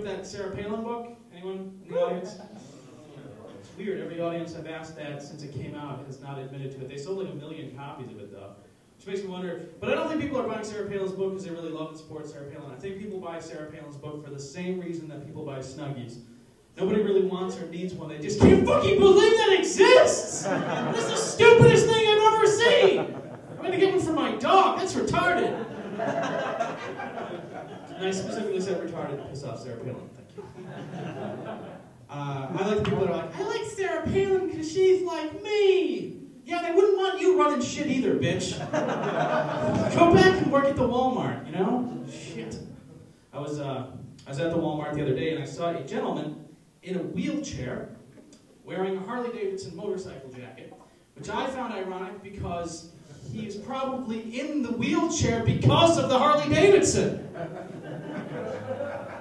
up that Sarah Palin book? Anyone in the audience? It's weird. Every audience I've asked that since it came out has not admitted to it. They sold like 1 million copies of it, though. Which makes me wonder, but I don't think people are buying Sarah Palin's book because they really love and support Sarah Palin. I think people buy Sarah Palin's book for the same reason that people buy Snuggies. Nobody really wants or needs one. They just can't fucking believe that exists! That's the stupidest thing I've ever seen! I'm gonna get one for my dog. That's retarded. And I specifically said retarded to piss off Sarah Palin. Thank you. I like the people that are like, I like Sarah Palin because she's like me. Yeah, they wouldn't want you running shit either, bitch. Go back and work at the Walmart, you know? Shit. I was at the Walmart the other day and I saw a gentleman in a wheelchair wearing a Harley-Davidson motorcycle jacket, which I found ironic because he is probably in the wheelchair because of the Harley-Davidson.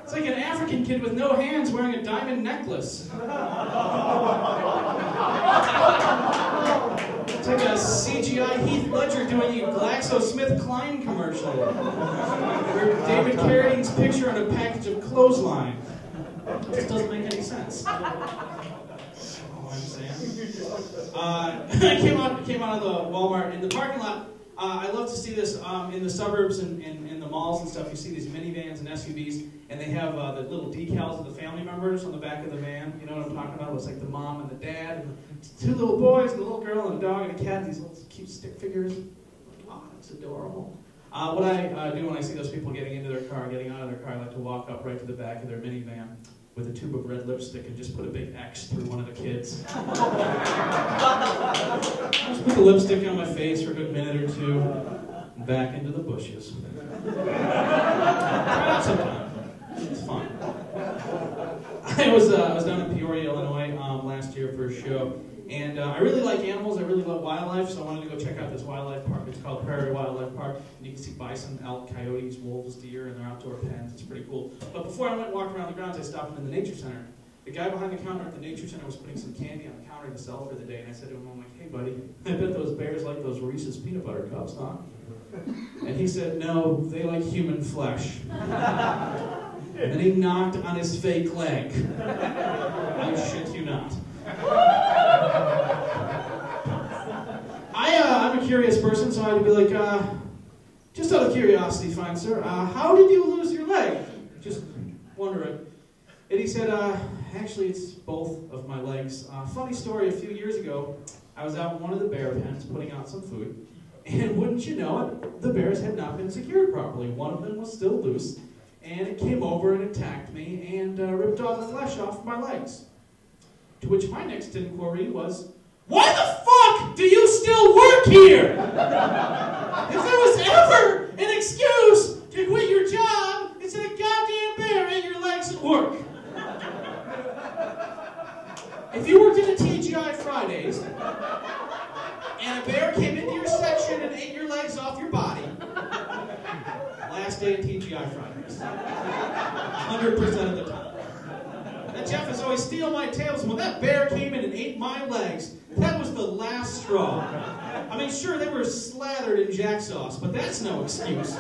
It's like an African kid with no hands wearing a diamond necklace. It's like a CGI Heath Ledger doing a GlaxoSmithKline commercial. Where David Carradine's picture on a package of clothesline. It just doesn't make any sense. All I'm saying. I came out of the Walmart in the parking lot. I love to see this in the suburbs and in the malls and stuff. You see these minivans and SUVs, and they have the little decals of the family members on the back of the van. You know what I'm talking about? It looks like the mom and the dad, and two little boys, and a little girl, and a dog, and a cat. These little cute stick figures. Oh, that's adorable. What I do when I see those people getting into their car, getting out of their car, I like to walk up right to the back of their minivan with a tube of red lipstick and just put a big X through one of the kids. Just put the lipstick on my face for a good minute or two, and back into the bushes. Try it out sometime. It's fun. I was down in Peoria, Illinois last year for a show, and I really like animals. I really love wildlife, so I wanted to go check out this wildlife park. It's called Prairie Wildlife Park, and you can see bison, elk, coyotes, wolves, deer in their outdoor pens. It's pretty cool. But before I went and walked around the grounds, I stopped in the nature center. The guy behind the counter at the nature center was putting some candy on the counter to sell for the day, and I said to him, I'm like, hey buddy, I bet those bears like those Reese's peanut butter cups, huh? And he said, no, they like human flesh. And then he knocked on his fake leg. I shit you not. I'm a curious person, so I'd be like, just out of curiosity, fine sir, how did you lose your leg? Just wondering. And he said, actually it's both of my legs. Funny story, a few years ago, I was out in one of the bear pens putting out some food, and wouldn't you know it, the bears had not been secured properly. One of them was still loose, and it came over and attacked me and ripped all the flesh off my legs. To which my next inquiry was, why the fuck do you still work here? If there was ever an excuse to quit your job, it's that a goddamn bear ate your legs at work. If you worked at a TGI Fridays, and a bear came into your section and ate your legs off your body, last day at TGI Fridays. 100% of the time. That Jeff is always stealing my tails. When that bear came in and ate my legs, that was the last straw. I mean, sure, they were slathered in jack sauce, but that's no excuse.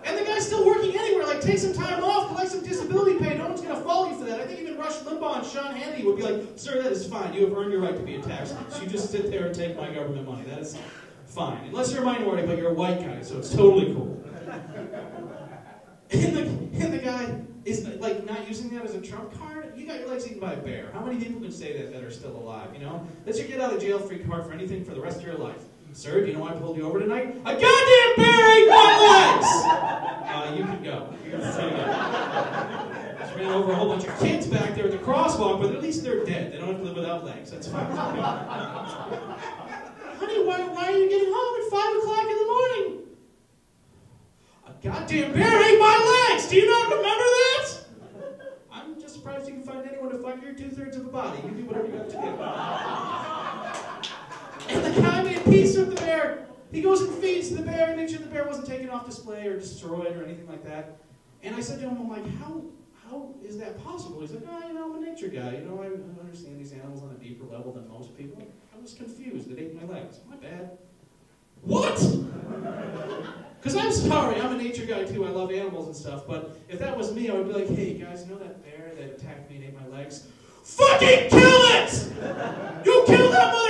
And the guy's still working anywhere. Like, take some time off, collect some disability pay. No one's going to follow you for that. I think even Rush Limbaugh and Sean Hannity would be like, sir, that is fine. You have earned your right to be a taxpayer. You just sit there and take my government money. That is fine. Unless you're a minority, but you're a white guy, so it's totally cool. And the guy is like not using that as a trump card. You got your legs eaten by a bear. How many people can say that are still alive, you know? That's your get out of jail free card for anything for the rest of your life. Sir, do you know why I pulled you over tonight? A goddamn bear ate my legs! You can go. You're free to go. Just ran over a whole bunch of kids back there at the crosswalk, but at least they're dead. They don't have to live without legs. That's fine. Honey, why are you getting home at 5 o'clock in the morning? A goddamn bear ate my legs! Do you not remember that? I'm just surprised you can find anyone to fuck your 2/3 of a body. You do whatever you have to do. And the guy made peace with the bear. He goes and feeds the bear and makes sure the bear wasn't taken off display or destroyed or anything like that. And I said to him, I'm like, how is that possible? He's like, oh, you know, I'm a nature guy. You know, I understand these animals on a deeper level than most people. I was confused. It ate my legs. My bad. What? Because I'm sorry, I'm a nature guy too, I love animals and stuff, but if that was me, I would be like, hey guys, you know that bear that attacked me and ate my legs? Fucking kill it! You kill that motherfucker!